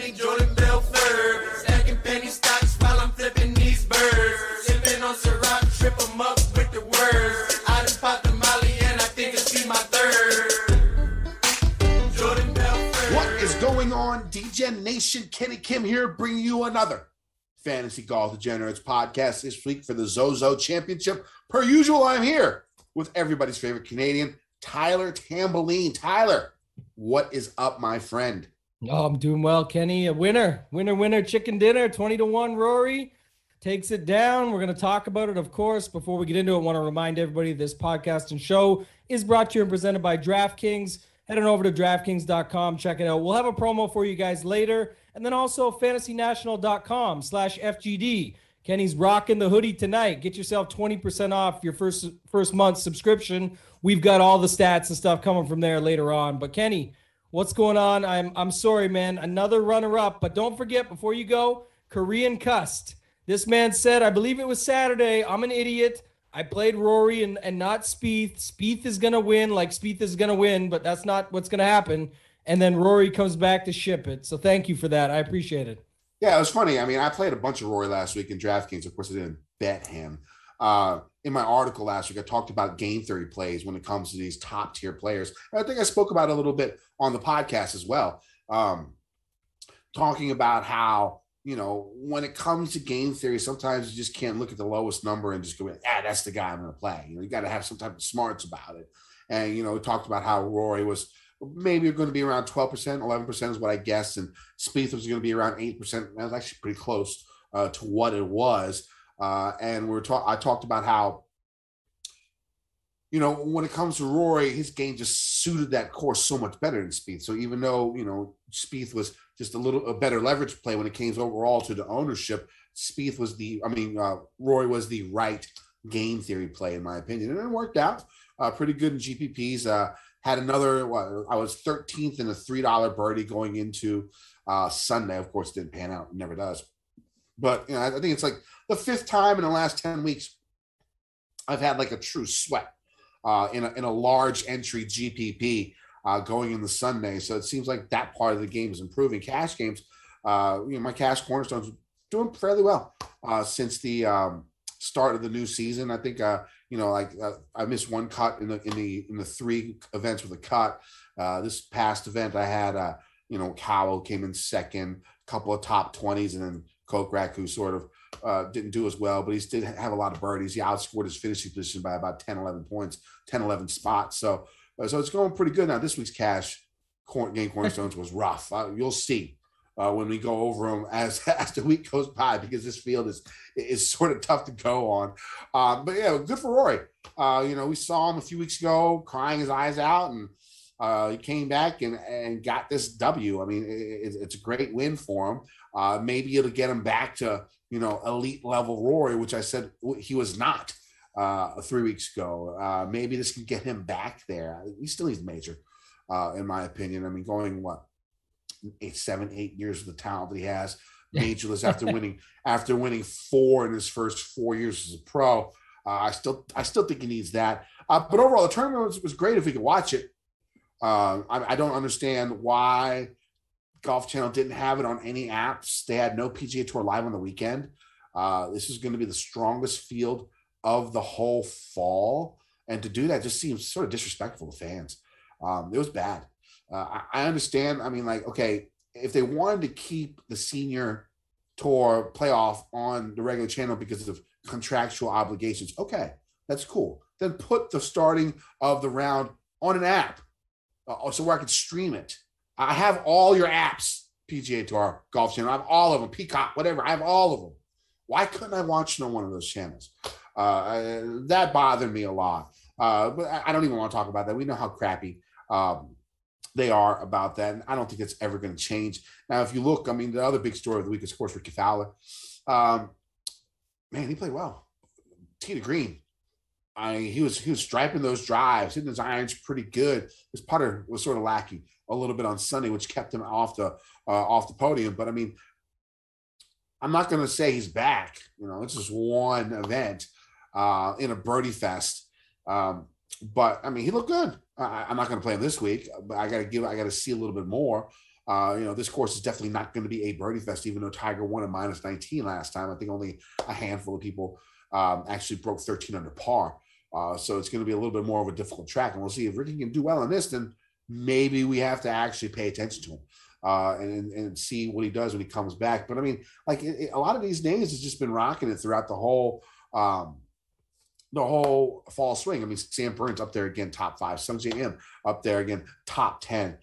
money, Jordan Belfort. Stacking penny stocks while I'm flipping these birds. Sipping on Ciroc, trip 'em up with the words. I done popped the Molly and I think it's be my third. Jordan Belfort. What is going on, Degen Nation? Kenny Kim here, bringing you another Fantasy Golf Degenerates podcast this week for the ZOZO Championship. Per usual, I'm here with everybody's favorite Canadian, Tyler Tamboline. Tyler, what is up, my friend? Oh, I'm doing well, Kenny. A winner, chicken dinner, 20-1. Rory takes it down. We're going to talk about it, of course. Before we get into it, I want to remind everybody this podcast and show is brought to you and presented by DraftKings. Head on over to DraftKings.com. Check it out. We'll have a promo for you guys later. And then also FantasyNational.com/FGD. Kenny's rocking the hoodie tonight. Get yourself 20% off your first month subscription. We've got all the stats and stuff coming from there later on. But Kenny, what's going on? I'm sorry, man. Another runner-up. But don't forget, before you go, Korean cussed. This man said, I believe it was Saturday, I'm an idiot. I played Rory and not Spieth. Spieth is going to win like Spieth is going to win, but that's not what's going to happen. And then Rory comes back to ship it. So thank you for that. I appreciate it. Yeah, it was funny. I mean, I played a bunch of Rory last week in DraftKings. Of course, I didn't bet him. In my article last week, I talked about game theory plays when it comes to these top-tier players. And I think I spoke about it a little bit on the podcast as well, talking about how, you know, when it comes to game theory, sometimes you just can't look at the lowest number and just go, that's the guy I'm going to play. You know, you got to have some type of smarts about it. And, you know, we talked about how Rory was maybe going to be around 12%, 11% is what I guessed. And Spieth was going to be around 8%. That was actually pretty close to what it was. And I talked about how, you know, when it comes to Rory, his game just suited that course so much better than Spieth. So even though, you know, Spieth was just a better leverage play when it came overall to the ownership, Rory was the right game theory play, in my opinion. And it worked out pretty good in GPPs. Had another, I was 13th in a $3 birdie going into Sunday. Of course, it didn't pan out. It never does. But, you know, I think it's like the fifth time in the last 10 weeks I've had like a true sweat in a large entry GPP going into Sunday. So it seems like that part of the game is improving. Cash games, you know, my cash cornerstones doing fairly well since the start of the new season. I think you know, like I missed one cut in the three events with a cut. This past event I had you know, Cowell came in second, a couple of top 20s, and then Kokrak, who sort of didn't do as well, but he did have a lot of birdies. He outscored his finishing position by about 10, 11 points, 10, 11 spots. So it's going pretty good. Now, this week's cash game cornerstones was rough. You'll see when we go over them as the week goes by, because this field is sort of tough to go on. But yeah, good for Rory. You know, we saw him a few weeks ago crying his eyes out, and he came back and got this W. I mean, it's a great win for him. Maybe it'll get him back to, you know, elite level Rory, which I said he was not 3 weeks ago. Maybe this can get him back there. He still needs major, in my opinion. I mean, going 7, 8 years with the talent that he has, majorless after winning 4 in his first 4 years as a pro. I still think he needs that. But overall, the tournament was great if we could watch it. I don't understand why Golf Channel didn't have it on any apps. They had no PGA Tour live on the weekend. This is going to be the strongest field of the whole fall. And to do that just seems sort of disrespectful to fans. It was bad. I understand. I mean, like, okay, if they wanted to keep the senior tour playoff on the regular channel because of contractual obligations, okay, that's cool. Then put the starting of the round on an app so where I could stream it. I have all your apps, PGA Tour, Golf Channel. I have all of them, Peacock, whatever. I have all of them. Why couldn't I watch on one of those channels? That bothered me a lot. But I don't even want to talk about that. We know how crappy they are about that, and I don't think it's ever going to change. Now, if you look, I mean, the other big story of the week is, of course, Ricky Fowler. Man, he played well. Tee to green. He was striping those drives, hitting his irons pretty good. His putter was sort of lacking a little bit on Sunday, which kept him off the podium. But I mean, I'm not going to say he's back. You know, it's just one event in a birdie fest. But I mean, he looked good. I'm not going to play him this week, but I got to see a little bit more. This course is definitely not going to be a birdie fest, even though Tiger won a -19 last time. I think only a handful of people actually broke 13 under par. So it's going to be a little bit more of a difficult track. And we'll see if Ricky can do well on this, then maybe we have to actually pay attention to him and see what he does when he comes back. But I mean, like a lot of these names has just been rocking it throughout the whole fall swing. I mean, Sam Burns up there again, top 5. Sung J M up there again, top 10.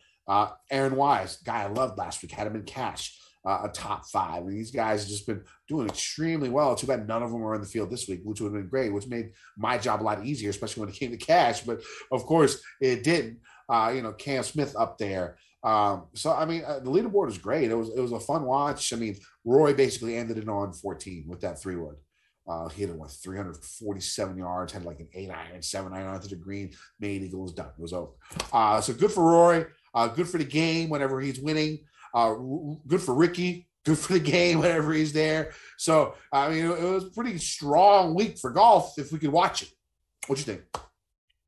Aaron Wise, guy I loved last week, had him in cash, a top 5. And these guys have just been doing extremely well. Too bad none of them were in the field this week, which would have been great, which made my job a lot easier, especially when it came to cash. But of course, it didn't. Cam Smith up there. So I mean, the leaderboard is great. It was a fun watch. I mean, Roy basically ended it on 14 with that 3-wood. He hit it with 347 yards, had like an 8-iron, 7-iron to the green, made eagle, was done. It was over. So good for Roy. Good for the game whenever he's winning. Good for Ricky. Good for the game whenever he's there. So I mean, it was a pretty strong week for golf if we could watch it. What you think?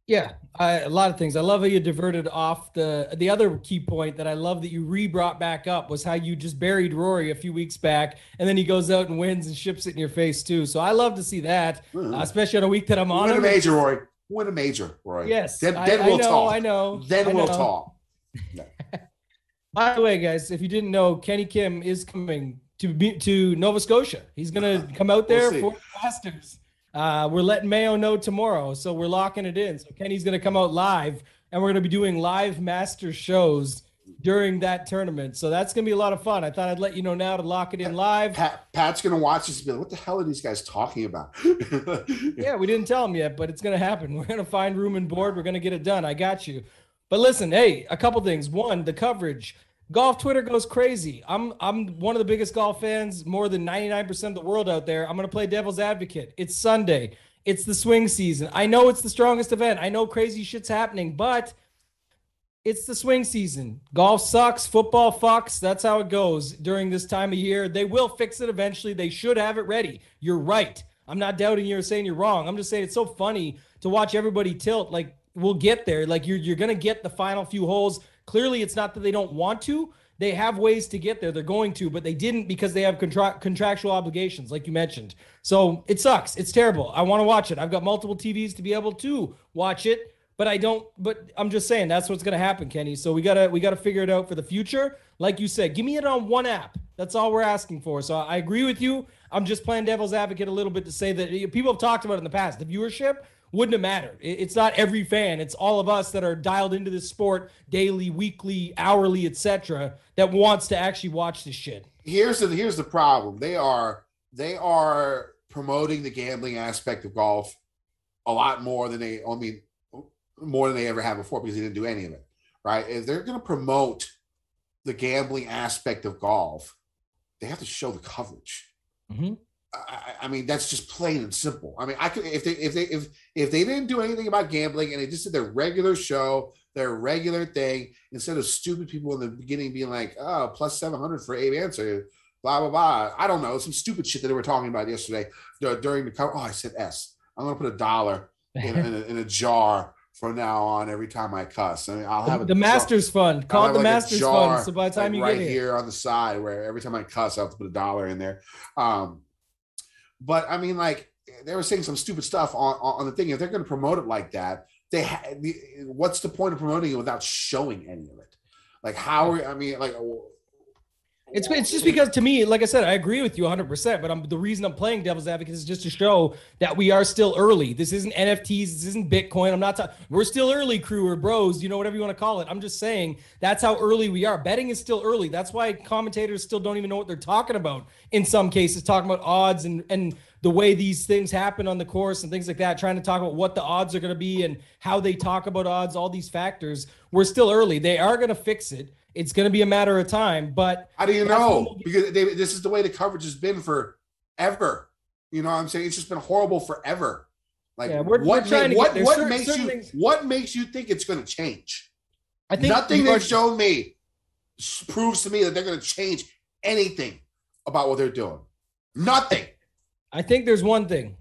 Yeah, a lot of things. I love how you diverted off the other key point that I love that you brought back up was how you just buried Rory a few weeks back, and then he goes out and wins and ships it in your face too. So I love to see that, especially on a week that I'm on. Win a major, Rory. Win a major, Rory. Yes. Then we'll talk. I know. Then we'll talk. No. By the way, guys, if you didn't know, Kenny Kim is coming to Nova Scotia. He's going to come out there for the Masters. We're letting Mayo know tomorrow, so we're locking it in. So Kenny's going to come out live, and we're going to be doing live master shows during that tournament. So that's going to be a lot of fun. I thought I'd let you know now to lock it in live. Pat's going to watch this and be like, what the hell are these guys talking about? Yeah, we didn't tell him yet, but it's going to happen. We're going to find room and board. We're going to get it done. I got you. But listen, hey, a couple things. One, the coverage. Golf Twitter goes crazy. I'm one of the biggest golf fans, more than 99% of the world out there. I'm going to play devil's advocate. It's Sunday. It's the swing season. I know it's the strongest event. I know crazy shit's happening, but it's the swing season. Golf sucks. Football fucks. That's how it goes during this time of year. They will fix it eventually. They should have it ready. You're right. I'm not doubting you or saying you're wrong. I'm just saying it's so funny to watch everybody tilt. Like, we'll get there. Like, you're going to get the final few holes. Clearly, it's not that they don't want to. They have ways to get there. They're going to, but they didn't because they have contractual obligations, like you mentioned. So it sucks. It's terrible. I want to watch it. I've got multiple TVs to be able to watch it, but I don't. But I'm just saying that's what's going to happen, Kenny. So we gotta figure it out for the future. Like you said, give me it on one app. That's all we're asking for. So I agree with you. I'm just playing devil's advocate a little bit to say that people have talked about it in the past. The viewership wouldn't have mattered. It's not every fan. It's all of us that are dialed into this sport daily, weekly, hourly, etc. that wants to actually watch this shit. Here's the problem. They are promoting the gambling aspect of golf a lot more than they ever have before because they didn't do any of it. Right? If they're going to promote the gambling aspect of golf, they have to show the coverage. Mm-hmm. I mean, that's just plain and simple. I mean, I could if they didn't do anything about gambling and they just did their regular show, their regular thing, instead of stupid people in the beginning being like, oh, plus 700 for Abe Answer, blah, blah, blah. I don't know. Some stupid shit that they were talking about yesterday during the cover. Oh, I said S. I'm going to put $1 in a jar from now on every time I cuss. I mean, I'll have the Masters Fund. Call it the Masters Fund. So by the time you get here on the side where every time I cuss, I have to put $1 in there. But I mean, like they were saying some stupid stuff on the thing. If they're going to promote it like that, what's the point of promoting it without showing any of it? Like it's just because to me, like I said, I agree with you 100%. But the reason I'm playing devil's advocate is just to show that we are still early. This isn't NFTs. This isn't Bitcoin. I'm not talking. We're still early, crew or bros. Whatever you want to call it. I'm just saying that's how early we are. Betting is still early. That's why commentators still don't even know what they're talking about. In some cases, talking about odds and the way these things happen on the course and things like that. Trying to talk about what the odds are going to be and how they talk about odds. All these factors. We're still early. They are going to fix it. It's going to be a matter of time, but how do you know? Because this is the way the coverage has been forever. You know what I'm saying? It's just been horrible forever. Like, what makes you think it's going to change? I think nothing they've shown me proves to me that they're going to change anything about what they're doing. Nothing. I think there's one thing.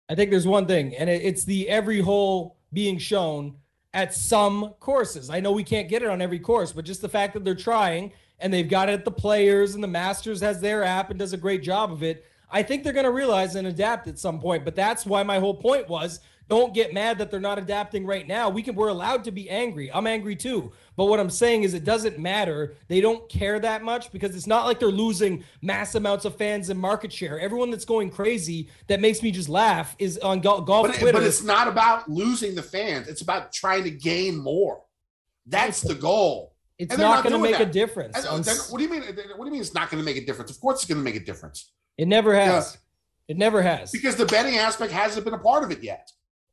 And it's the every hole being shown at some courses. I know we can't get it on every course, but just the fact that they're trying and they've got it at the Players and the Masters has their app and does a great job of it, I think they're going to realize and adapt at some point. But that's why my whole point was, don't get mad that they're not adapting right now. We're allowed to be angry. I'm angry too. But what I'm saying is it doesn't matter. They don't care that much because it's not like they're losing mass amounts of fans and market share. Everyone that's going crazy that makes me just laugh is on golf Twitter. But it's not about losing the fans. It's about trying to gain more. That's the goal. It's not going to make a difference. What do you mean? What do you mean it's not going to make a difference? Of course it's going to make a difference. It never has. It never has. Because the betting aspect hasn't been a part of it yet.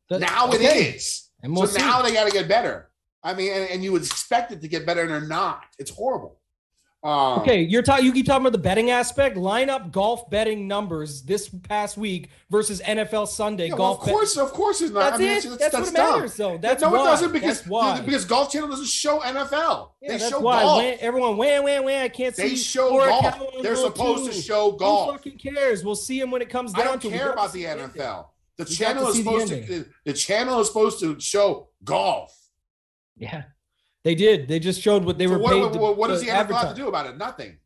Now it is. And we'll see. Now they got to get better. I mean, and you would expect it to get better, and they're not. It's horrible. Okay, you keep talking about the betting aspect. Line up golf betting numbers this past week versus NFL Sunday golf. Of course, it's not. That's that's what matters, though. That's no, why. It doesn't because Golf Channel doesn't show NFL. Yeah, they show golf. Everyone, wham. I can't see. They show golf. They're supposed to show golf. Who fucking cares? We'll see them when it comes down to it. I don't care about the NFL. The channel is supposed to show golf. Yeah, they did. They just showed what they were paid. What does the NFL have to do about it? Nothing.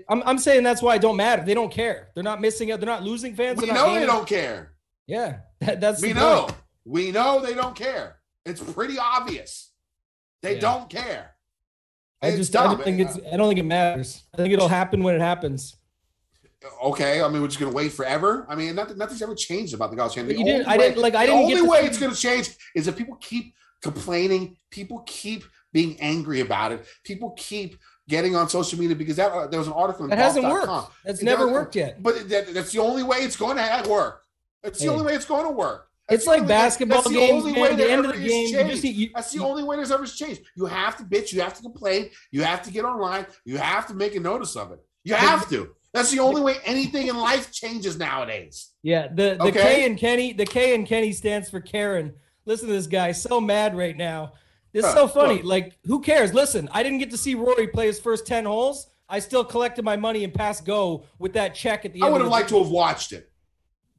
I'm saying that's why it don't matter. They don't care. They're not missing out. They're not losing fans. We know they don't care. Yeah, that's we know. We know they don't care. It's pretty obvious. They don't care. I don't think it matters. I think it'll happen when it happens. Okay, I mean, we're just gonna wait forever. I mean, nothing's ever changed about the Golf Channel. The only way it's gonna change is if people keep complaining, people keep being angry about it, people keep getting on social media because there was an article in that hasn't worked. That's never worked yet. But that's the only way it's going to work. It's the only way it's going to work. It's like basketball games. At the end of the game, that's the only way there's ever changed. You have to bitch. You have to complain. You have to get online. You have to make a notice of it. You have to. That's the only way anything in life changes nowadays. Yeah, the K and Kenny stands for Karen. Listen to this guy, so mad right now. This is so funny. Like, who cares? Listen, I didn't get to see Rory play his first 10 holes. I still collected my money and passed go with that check at the end. I would have liked to have watched it.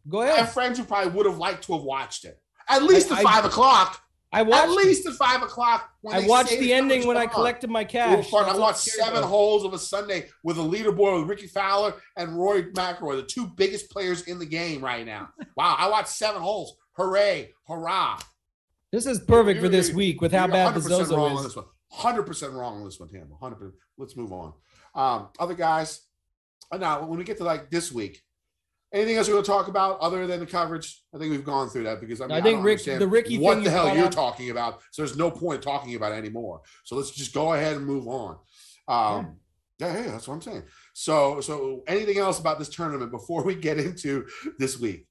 Go ahead. I have friends who probably would have liked to have watched it. At least at 5 o'clock. At least at 5 o'clock. I watched the ending when I collected my cash. I watched 7 holes of a Sunday with a leaderboard with Ricky Fowler and Rory McIlroy, the two biggest players in the game right now. Wow, I watched 7 holes. Hooray, hurrah. This is perfect for this week with how bad the ZOZO is. 100% wrong on this one, Tam. 100%. Let's move on. Other guys, now when we get to like this week, anything else we're going to talk about other than the coverage? I think we've gone through that because I think the Ricky what thing the hell you're talking about. So there's no point talking about it anymore. So let's just go ahead and move on. Yeah, that's what I'm saying. So anything else about this tournament before we get into this week?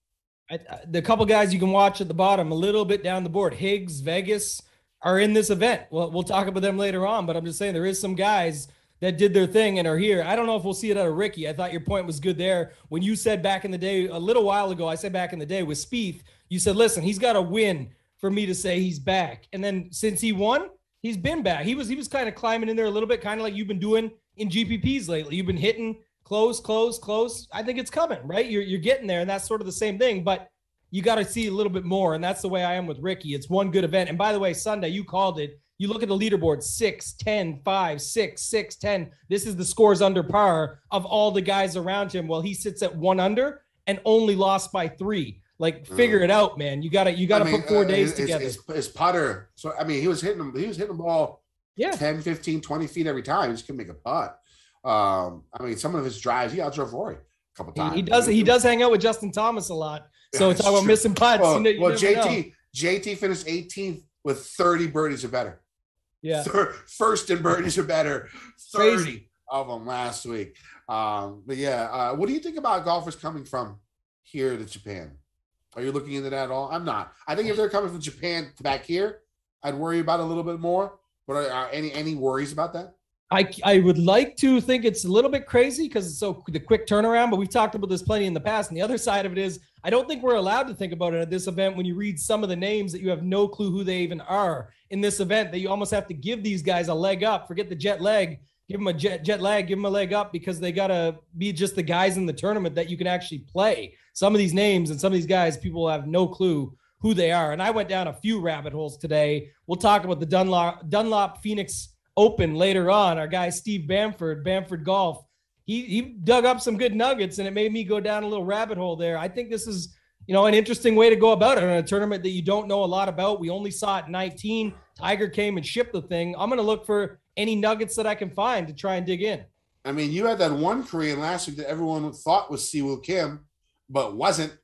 The couple guys you can watch at the bottom, a little bit down the board, Higgs, Vegas, are in this event. Well, we'll talk about them later on, but I'm just saying there is some guys that did their thing and are here. I don't know if we'll see it out of Ricky. I thought your point was good there. When you said back in the day, a little while ago, I said back in the day with Spieth, you said, listen, he's got to win for me to say he's back. And then since he won, he's been back. He was kind of climbing in there a little bit, kind of like you've been doing in GPPs lately. You've been hitting close. I think it's coming, right? You're getting there, and that's sort of the same thing, but you got to see a little bit more, and that's the way I am with Ricky. It's one good event. And by the way, Sunday, you called it. You look at the leaderboard, 6, 10, 5, 6, 6, 10. This is the scores under par of all the guys around him. Well, he sits at 1 under and only lost by 3. Like, figure it out, man. You gotta put 4 days together. His putter. So I mean, he was hitting the ball 10, 15, 20 feet every time. He just couldn't make a putt. I mean, some of his drives, he outdrove Rory a couple times. He does hang out with Justin Thomas a lot. So it's all about missing putts. Well, JT finished 18th with 30 birdies or better. Yeah. First in birdies or better, 30 of them last week. But yeah, what do you think about golfers coming from here to Japan? Are you looking into that at all? I'm not. I think if they're coming from Japan to back here, I'd worry about it a little bit more. But are any worries about that? I would like to think it's a little bit crazy because it's so the quick turnaround, but we've talked about this plenty in the past. And the other side of it is I don't think we're allowed to think about it at this event when you read some of the names that you have no clue who they even are in this event, that you almost have to give these guys a leg up. Forget the jet lag. Give them a jet lag, give them a leg up because they got to be just the guys in the tournament that you can actually play. Some of these names and some of these guys, people have no clue who they are. And I went down a few rabbit holes today. We'll talk about the Dunlop Phoenix Open later on. Our guy Steve Bamford Golf, he dug up some good nuggets, and it made me go down a little rabbit hole there. I think this is, an interesting way to go about it in a tournament that you don't know a lot about. We only saw it 19. Tiger came and shipped the thing. I'm going to look for any nuggets that I can find to try and dig in. I mean, you had that one Korean last week that everyone thought was Siwoo Kim, but wasn't,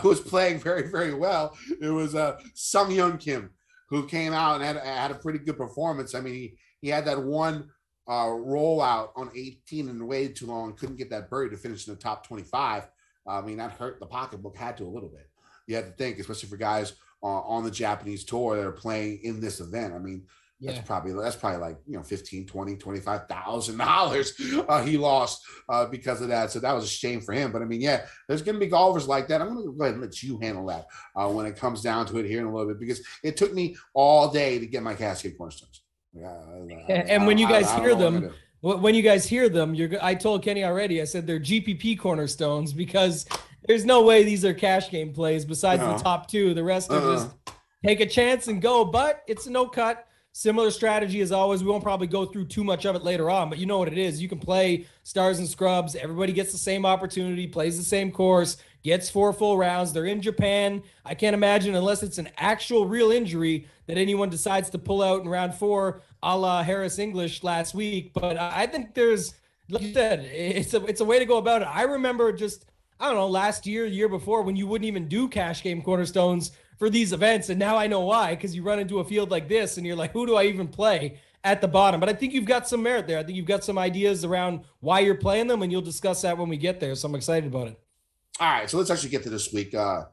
who was playing very, very well. It was Sung-Hyun Kim, who came out and had a pretty good performance. I mean, he had that one rollout on 18 and waited too long, couldn't get that birdie to finish in the top 25. I mean, that hurt the pocketbook, had to a little bit. You have to think, especially for guys on the Japanese tour that are playing in this event. I mean, that's probably like, $15,000, $20,000, $25,000 he lost because of that. So that was a shame for him. But I mean, there's going to be golfers like that. I'm going to go ahead and let you handle that when it comes down to it here in a little bit, because it took me all day to get my Cascade Cornerstones. And when you guys hear them, I told Kenny already, I said they're GPP cornerstones, because there's no way these are cash game plays besides the top two. The rest are just take a chance and go, but it's a no cut. Similar strategy as always. We won't probably go through too much of it later on, but you know what it is. You can play stars and scrubs. Everybody gets the same opportunity, plays the same course, gets 4 full rounds. They're in Japan. I can't imagine, unless it's an actual real injury, that anyone decides to pull out in round 4 a la Harris English last week. But I think there's, like you said, it's a way to go about it. I remember last year before, when you wouldn't even do cash game cornerstones for these events. And now I know why, because you run into a field like this and you're like, who do I even play at the bottom? But I think you've got some merit there. I think you've got some ideas around why you're playing them, and you'll discuss that when we get there. So I'm excited about it. All right, so let's actually get to this week. The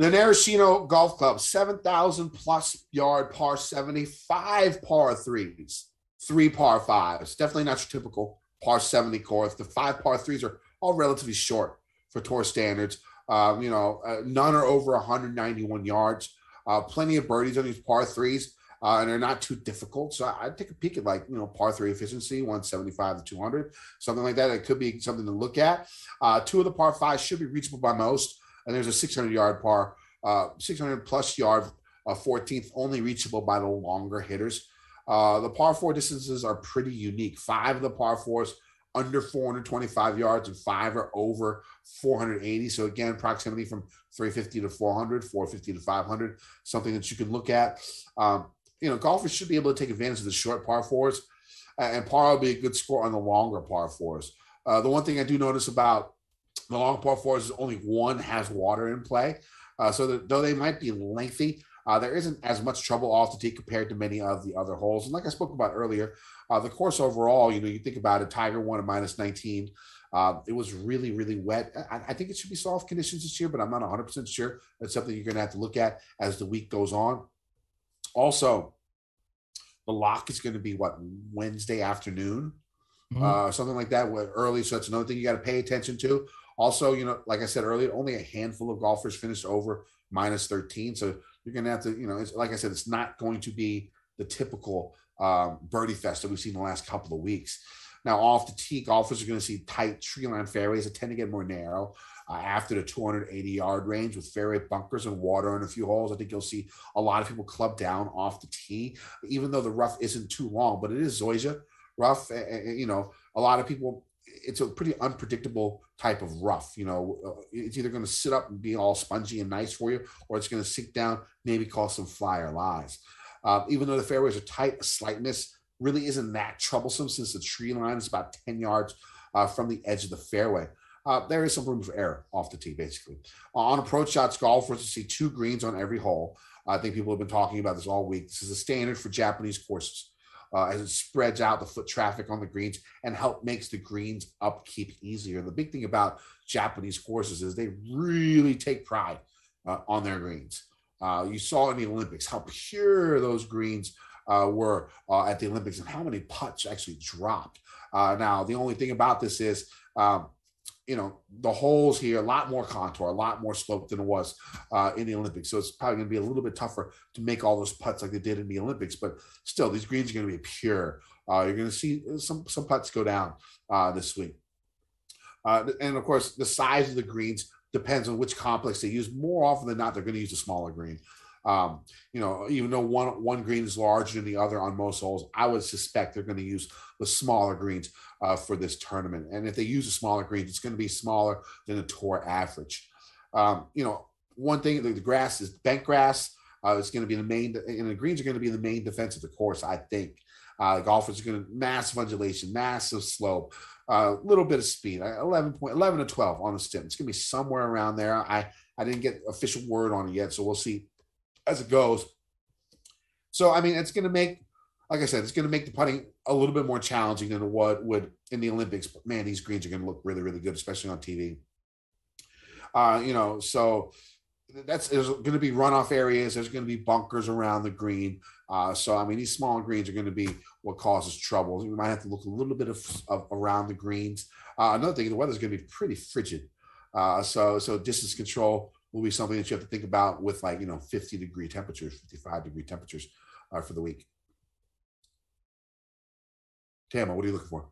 Narashino Golf Club, 7,000 plus yard par 75 par threes, 3 par 5s. Definitely not your typical par 70 course. The 5 par 3s are all relatively short for tour standards. None are over 191 yards. Plenty of birdies on these par 3s, and they're not too difficult. So I'd take a peek at par 3 efficiency, 175 to 200, something like that. It could be something to look at. 2 of the par 5s should be reachable by most, and there's a 600 plus yard 14th only reachable by the longer hitters. The par 4 distances are pretty unique. 5 of the par 4s under 425 yards, and 5 are over 480. So again, proximity from 350 to 400, 450 to 500, something that you can look at. Golfers should be able to take advantage of the short par 4s, and par will be a good score on the longer par 4s. The one thing I do notice about the long par 4s is only one has water in play. So that though they might be lengthy, there isn't as much trouble off the tee compared to many of the other holes. And like I spoke about earlier, the course overall, you think about it, Tiger won at -19. It was really, really wet. I think it should be soft conditions this year, but I'm not 100% sure. That's something you're going to have to look at as the week goes on. Also, the lock is going to be Wednesday afternoon, something like that, early. So that's another thing you got to pay attention to. Also, like I said earlier, only a handful of golfers finished over -13. So you're going to have to, it's, like I said, it's not going to be the typical birdie fest that we've seen the last couple of weeks. Now, off the tee, golfers are going to see tight tree line fairways that tend to get more narrow after the 280-yard range, with fairway bunkers and water on a few holes. I think you'll see a lot of people club down off the tee, even though the rough isn't too long, but it is ZOZO rough. A lot of people, it's a pretty unpredictable type of rough. It's either going to sit up and be all spongy and nice for you, or it's going to sink down, maybe cause some flyer lies. Even though the fairways are tight, a slightness really isn't that troublesome, since the tree line is about 10 yards from the edge of the fairway. There is some room for error off the tee, basically. On approach shots, golfers will see 2 greens on every hole. I think people have been talking about this all week. This is a standard for Japanese courses, as it spreads out the foot traffic on the greens and makes the greens upkeep easier. The big thing about Japanese courses is they really take pride on their greens. You saw in the Olympics how pure those greens were at the Olympics, and how many putts actually dropped. Now, the only thing about this is, the holes here, a lot more contour, a lot more slope than it was in the Olympics. So it's probably going to be a little bit tougher to make all those putts like they did in the Olympics. But still, these greens are going to be pure. You're going to see some putts go down this week. And of course, the size of the greens depends on which complex they use. More often than not, they're going to use a smaller green. Even though one green is larger than the other on most holes, I would suspect they're going to use the smaller greens for this tournament. And if they use a smaller green, it's going to be smaller than the tour average. One thing, the grass is bent grass. It's going to be the main, and the greens are going to be the main defense of the course, I think. Golfers are going to massive undulation, massive slope, a little bit of speed, 11 to 12 on the stem. It's going to be somewhere around there. I didn't get official word on it yet, so we'll see as it goes. So, I mean, it's going to make, like I said, it's going to make the putting a little bit more challenging than what would in the Olympics. But man, these greens are going to look really, really good, especially on TV. So there's going to be runoff areas. There's going to be bunkers around the green. So, I mean, these small greens are going to be what causes trouble. We might have to look a little bit of around the greens. Another thing, the weather's going to be pretty frigid. So distance control will be something that you have to think about with 50-degree temperatures, 55-degree temperatures for the week. Tama, what are you looking for?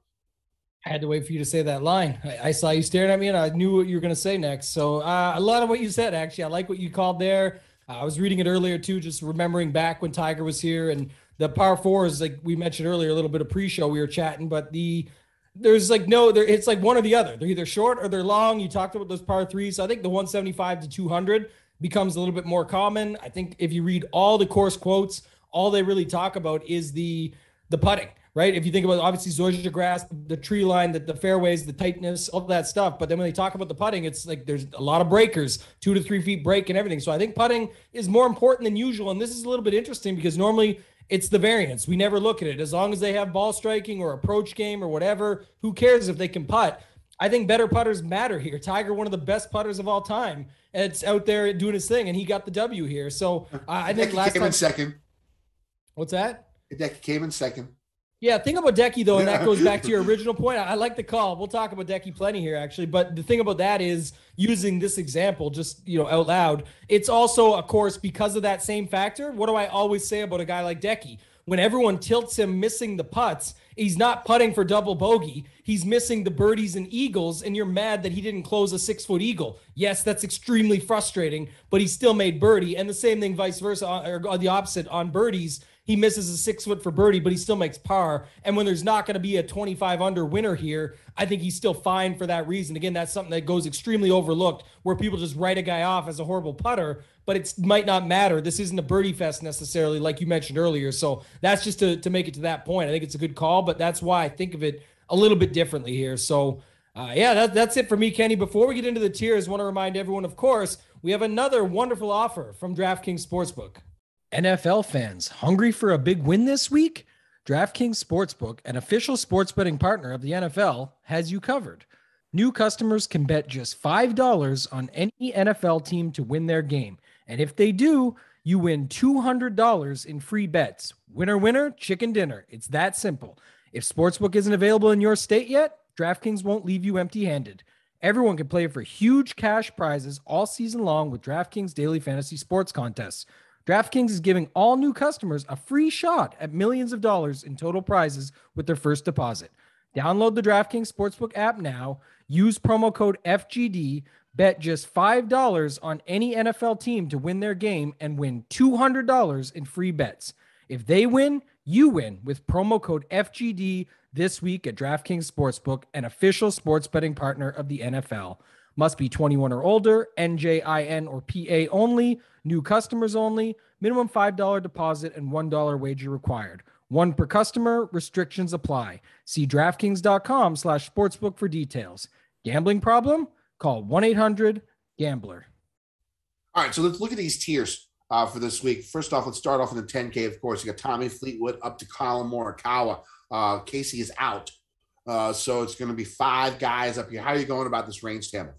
I had to wait for you to say that line. I saw you staring at me and I knew what you were going to say next. So a lot of what you said, actually, I like what you called there. I was reading it earlier too, just remembering back when Tiger was here, and the par fours, like we mentioned earlier, a little bit of pre-show, we were chatting, but it's like one or the other. They're either short or they're long. You talked about those par threes. So I think the 175 to 200 becomes a little bit more common. I think if you read all the course quotes, all they really talk about is the putting, right? If you think about, obviously, ZOZO grass, the tree line, the fairways, the tightness, all that stuff. But then when they talk about the putting, it's like there's a lot of breakers, 2 to 3 feet break and everything. So I think putting is more important than usual. And this is a little bit interesting because normally it's the variance. We never look at it. As long as they have ball striking or approach game or whatever, who cares if they can putt? I think better putters matter here. Tiger, one of the best putters of all time, and it's out there doing his thing, and he got the W here. So I think last time came in second. What's that? Hideki came in second. Yeah, think about Decky, though, and that goes back to your original point. I like the call. We'll talk about Decky plenty here, actually. But the thing about that is, using this example just, out loud, it's also, of course, because of that same factor. What do I always say about a guy like Decky? When everyone tilts him missing the putts, he's not putting for double bogey. He's missing the birdies and eagles, and you're mad that he didn't close a 6-foot eagle. Yes, that's extremely frustrating, but he still made birdie. And the same thing vice versa, or the opposite on birdies. He misses a 6-foot for birdie, but he still makes par. And when there's not going to be a 25 under winner here, I think he's still fine for that reason. Again, that's something that goes extremely overlooked, where people just write a guy off as a horrible putter, but it might not matter. This isn't a birdie fest necessarily, like you mentioned earlier. So that's just to make it to that point. I think it's a good call, but that's why I think of it a little bit differently here. So that's it for me, Kenny. Before we get into the tiers, I want to remind everyone, of course, we have another wonderful offer from DraftKings Sportsbook. NFL fans, hungry for a big win this week? DraftKings Sportsbook, an official sports betting partner of the NFL, has you covered. New customers can bet just $5 on any NFL team to win their game. And if they do, you win $200 in free bets. Winner, winner, chicken dinner. It's that simple. If Sportsbook isn't available in your state yet, DraftKings won't leave you empty-handed. Everyone can play for huge cash prizes all season long with DraftKings Daily Fantasy Sports Contests. DraftKings is giving all new customers a free shot at millions of dollars in total prizes with their first deposit. Download the DraftKings Sportsbook app now. Use promo code FGD. Bet just $5 on any NFL team to win their game and win $200 in free bets. If they win, you win with promo code FGD this week at DraftKings Sportsbook, an official sports betting partner of the NFL. Must be 21 or older, NJIN or PA only, new customers only, minimum $5 deposit and $1 wager required. One per customer, restrictions apply. See DraftKings.com/sportsbook for details. Gambling problem? Call 1-800-GAMBLER. All right, so let's look at these tiers for this week. First off, let's start off in the 10K, of course. You got Tommy Fleetwood up to Colin Morikawa. Casey is out. So it's going to be 5 guys up here. How are you going about this range, Tammy?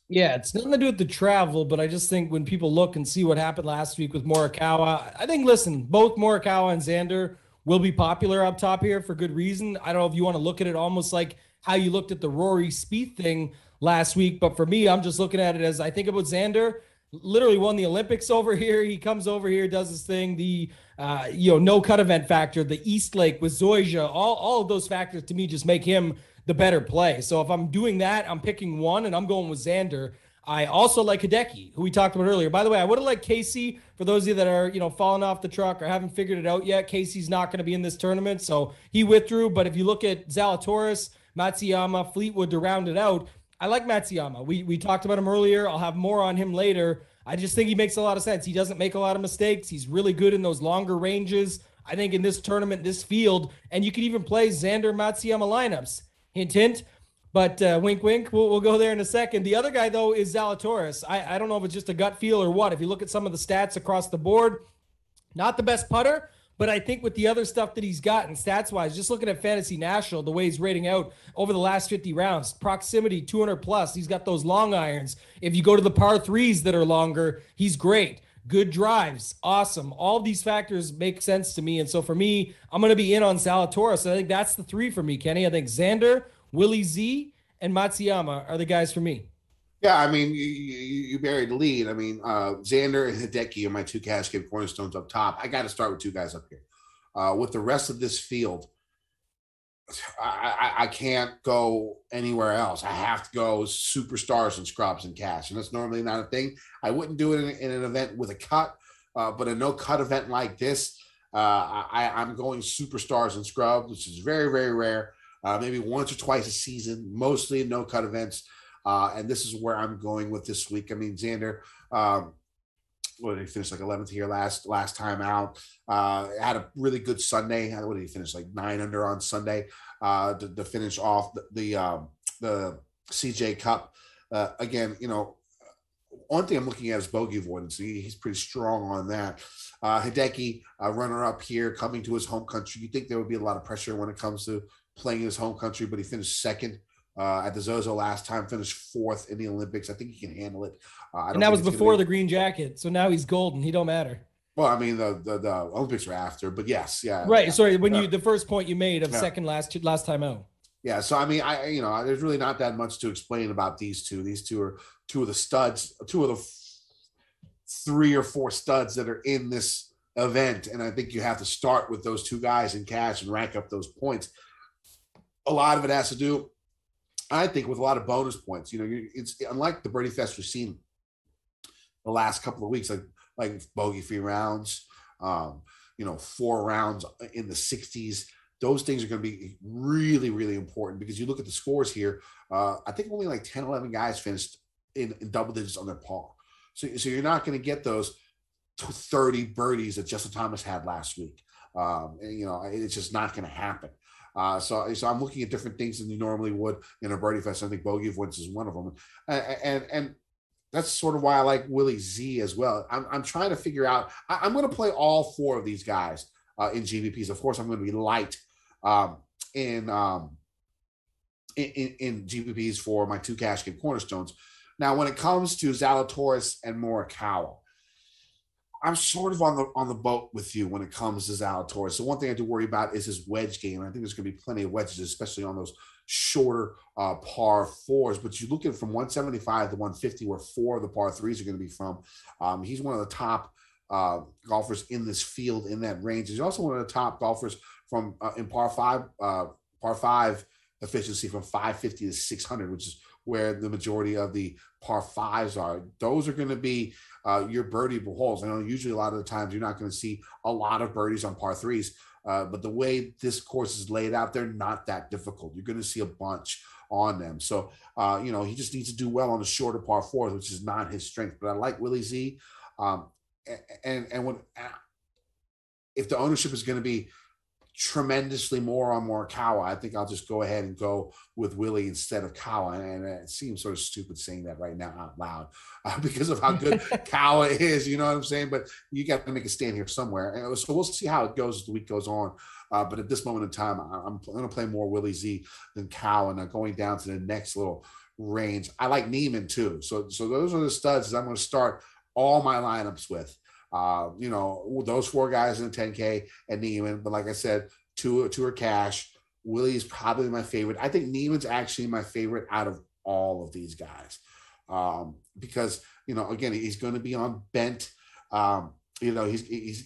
Yeah, it's nothing to do with the travel, but I just think when people look and see what happened last week with Morikawa, I think, listen, both Morikawa and Xander will be popular up top here for good reason. I don't know if you want to look at it almost like how you looked at the Rory Spieth thing last week, but for me, I'm just looking at it as I think about Xander. Literally won the Olympics over here. He comes over here, does his thing. The no cut event factor, the East Lake with Zoysia, all of those factors to me just make him the better play. So if I'm doing that, I'm picking one and I'm going with Xander. I also like Hideki, who we talked about earlier. By the way, I would have liked Casey. For those of you that are, falling off the truck or haven't figured it out yet, Casey's not going to be in this tournament, so he withdrew. But if you look at Zalatoris, Matsuyama, Fleetwood to round it out, I like Matsuyama. We talked about him earlier. I'll have more on him later. I just think he makes a lot of sense. He doesn't make a lot of mistakes. He's really good in those longer ranges. I think in this tournament, this field, and you could even play Xander Matsuyama lineups. Hint, hint. But wink, wink. We'll go there in a second. The other guy, though, is Zalatoris. I don't know if it's just a gut feel or what. If you look at some of the stats across the board, not the best putter, but I think with the other stuff that he's gotten stats-wise, just looking at Fantasy National, the way he's rating out over the last 50 rounds, proximity 200 plus, he's got those long irons. If you go to the par threes that are longer, he's great. Good drives, awesome. All these factors make sense to me. And so for me, I'm going to be in on Zalatoris. I think that's the three for me, Kenny. I think Xander, Willie Z, and Matsuyama are the guys for me. Yeah, I mean, you buried the lead. I mean, Xander and Hideki are my two cash game cornerstones up top. I got to start with two guys up here. With the rest of this field, I can't go anywhere else. I have to go superstars and scrubs and cash, and that's normally not a thing. I wouldn't do it in an event with a cut, but a no-cut event like this, I'm going superstars and scrubs, which is very, very rare. Maybe once or twice a season, mostly in no-cut events. And this is where I'm going with this week. I mean, Xander, what did he finish, like 11th here last time out? Had a really good Sunday. What did he finish, like 9 under on Sunday to finish off the CJ Cup. Again, one thing I'm looking at is bogey avoidance. He's pretty strong on that. Hideki, runner-up here, coming to his home country. You think there would be a lot of pressure when it comes to playing in his home country, but he finished second at the ZOZO last time, finished fourth in the Olympics. I think he can handle it. And that was before the green jacket, so now he's golden. He don't matter. Well, I mean, the Olympics were after, but yes, yeah. Right. Yeah, sorry, the first point you made of second last time out. Yeah. So I mean, there's really not that much to explain about these two. These two are two of the studs, two of the 3 or 4 studs that are in this event, and I think you have to start with those two guys in cash and rank up those points. A lot of it has to do, I think, with a lot of bonus points. It's unlike the Birdie Fest we've seen the last couple of weeks, like bogey-free rounds, 4 rounds in the 60s. Those things are going to be really, really important because you look at the scores here. I think only like 10, 11 guys finished in double digits on their par. So you're not going to get those 30 birdies that Justin Thomas had last week. It's just not going to happen. So I'm looking at different things than you normally would in a Birdie Fest. I think bogey avoidance is one of them. And that's sort of why I like Willie Z as well. I'm trying to figure out, I'm going to play all 4 of these guys in GPPs. Of course, I'm going to be light in GPPs for my 2 cash game cornerstones. Now, when it comes to Zalatoris and Morikawa, I'm sort of on the boat with you when it comes to Zalatoris. So one thing I do worry about is his wedge game. I think there's going to be plenty of wedges, especially on those shorter par 4s. But you look at it from 175 to 150, where 4 of the par 3s are going to be from. He's one of the top golfers in this field in that range. He's also one of the top golfers from in par 5 efficiency from 550 to 600, which is where the majority of the par 5s are. Those are going to be your birdieable holes. I know usually a lot of the times you're not going to see a lot of birdies on par 3s, but the way this course is laid out, they're not that difficult. You're going to see a bunch on them. So, he just needs to do well on the shorter par 4s, which is not his strength. But I like Willie Z. If the ownership is going to be tremendously more on Morikawa, I think I'll just go ahead and go with Willie instead of Kawa. And it seems sort of stupid saying that right now out loud because of how good Kawa is, you know what I'm saying? But you got to make a stand here somewhere. And so we'll see how it goes as the week goes on. But at this moment in time, I'm going to play more Willie Z than Kawa. And going down to the next little range, I like Neiman too. So those are the studs that I'm going to start all my lineups with. Those 4 guys in the 10K and Neiman. But like I said, two are cash. Willie's probably my favorite. I think Neiman's actually my favorite out of all of these guys because, again, he's going to be on bent. It's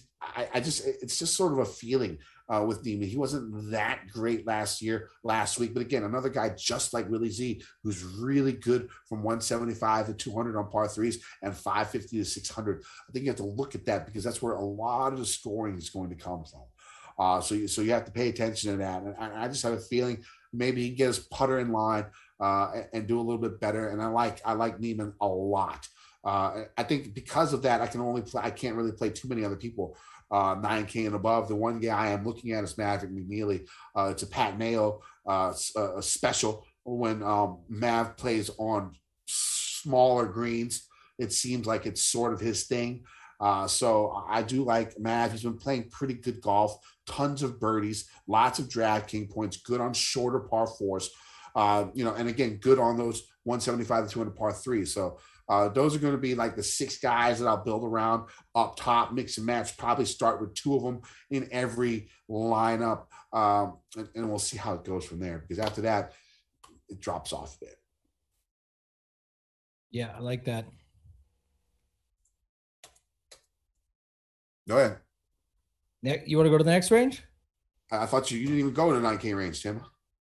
just sort of a feeling. with Neiman. He wasn't that great last week, but again, another guy just like Willie Z, who's really good from 175 to 200 on par threes and 550 to 600. I think you have to look at that because that's where a lot of the scoring is going to come from. So you have to pay attention to that. And I just have a feeling maybe he can get his putter in line and do a little bit better. And I like Neiman a lot. I think because of that, I can't really play too many other people 9K and above. The one guy I am looking at is Maverick McNeely. It's a Pat Mayo a special when Mav plays on smaller greens. It seems like it's sort of his thing. So I do like Mav. He's been playing pretty good golf, tons of birdies, lots of DraftKings points, good on shorter par fours, and again, good on those 175 to 200 par threes. So those are going to be like the 6 guys that I'll build around up top, mix and match, probably start with 2 of them in every lineup. And we'll see how it goes from there, because after that, it drops off a bit. Yeah, I like that. Go ahead. You want to go to the next range? I thought you didn't even go in the 9K range, Tim.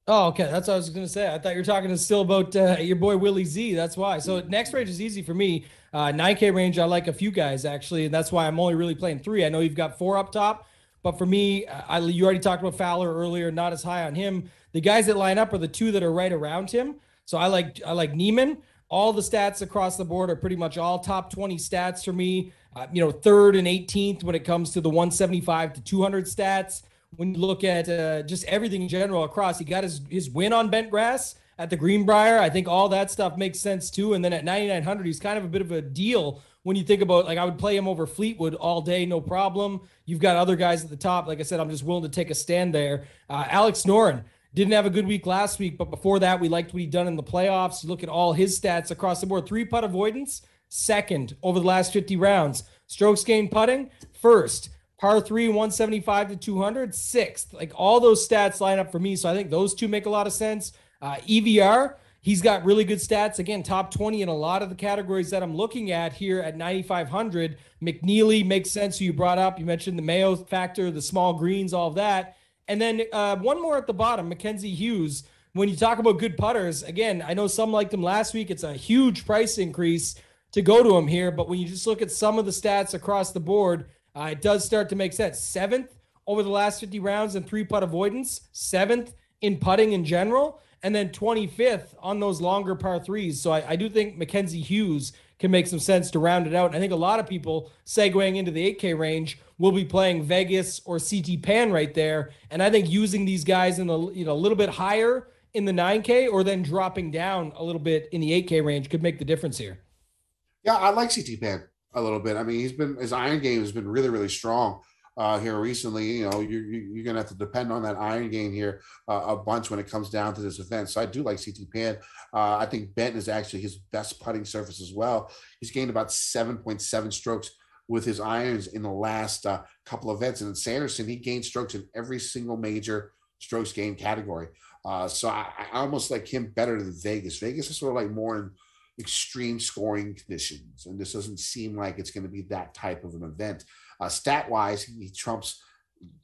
Oh, okay. That's what I was going to say. I thought you were talking still about your boy Willie Z. That's why. So next range is easy for me. 9K range, I like a few guys, actually, and that's why I'm only really playing 3. I know you've got 4 up top, but for me, you already talked about Fowler earlier, not as high on him. The guys that line up are the 2 that are right around him. So I like Neiman. All the stats across the board are pretty much all top 20 stats for me. 3rd and 18th when it comes to the 175 to 200 stats. When you look at just everything in general across, he got his win on bent grass at the Greenbrier. I think all that stuff makes sense too. And then at 9,900, he's kind of a bit of a deal when you think about, like, I would play him over Fleetwood all day, no problem. You've got other guys at the top. Like I said, I'm just willing to take a stand there. Alex Noren didn't have a good week last week, but before that, we liked what he'd done in the playoffs. You look at all his stats across the board. 3-putt avoidance, 2nd over the last 50 rounds. Strokes gained putting, 1st. Par 3, 175 to 200, 6th. Like, all those stats line up for me. So I think those 2 make a lot of sense. EVR, he's got really good stats. Again, top 20 in a lot of the categories that I'm looking at here at 9,500. McNeely makes sense, who you brought up. You mentioned the Mayo factor, the small greens, all of that. And then one more at the bottom, Mackenzie Hughes. When you talk about good putters, again, I know some liked him last week. It's a huge price increase to go to him here. But when you just look at some of the stats across the board, it does start to make sense. 7th over the last 50 rounds in 3-putt avoidance, 7th in putting in general, and then 25th on those longer par 3s. So I do think Mackenzie Hughes can make some sense to round it out. And I think a lot of people segueing into the 8K range will be playing Vegas or CT Pan right there. And I think using these guys in a little bit higher in the 9K or then dropping down a little bit in the 8K range could make the difference here. Yeah, I like CT Pan a little bit. I mean, his iron game has been really, really strong here recently. You're going to have to depend on that iron game here a bunch when it comes down to this event. So I do like CT Pan. I think Benton is actually his best putting surface as well. He's gained about 7.7 strokes with his irons in the last couple of events. And in Sanderson, he gained strokes in every single major strokes gained category. So I almost like him better than Vegas. Vegas is sort of like more in extreme scoring conditions, and this doesn't seem like it's going to be that type of an event. Stat wise, he trumps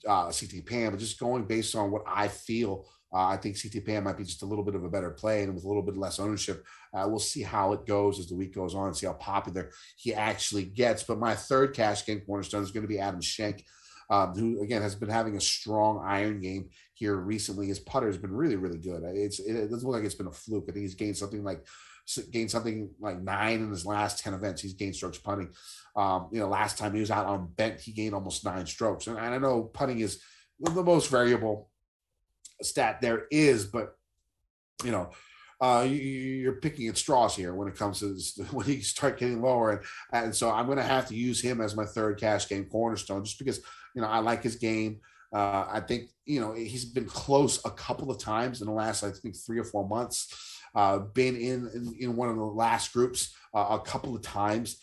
CT Pan, but just going based on what I feel, I think CT Pan might be just a little bit of a better play, and with a little bit less ownership. We'll see how it goes as the week goes on and see how popular he actually gets. But my 3rd cash game cornerstone is going to be Adam Schenk, who again has been having a strong iron game here recently. His putter has been really, really good. It doesn't look like it's been a fluke. I think he's gained something like 9 in his last 10 events. He's gained strokes putting. Last time he was out on bent, he gained almost 9 strokes. And I know putting is the most variable stat there is, but you're picking at straws here when it comes to this, when you start getting lower. And so I'm going to have to use him as my 3rd cash game cornerstone, just because, I like his game. I think, he's been close a couple of times in the last, I think, 3 or 4 months. Been in one of the last groups a couple of times.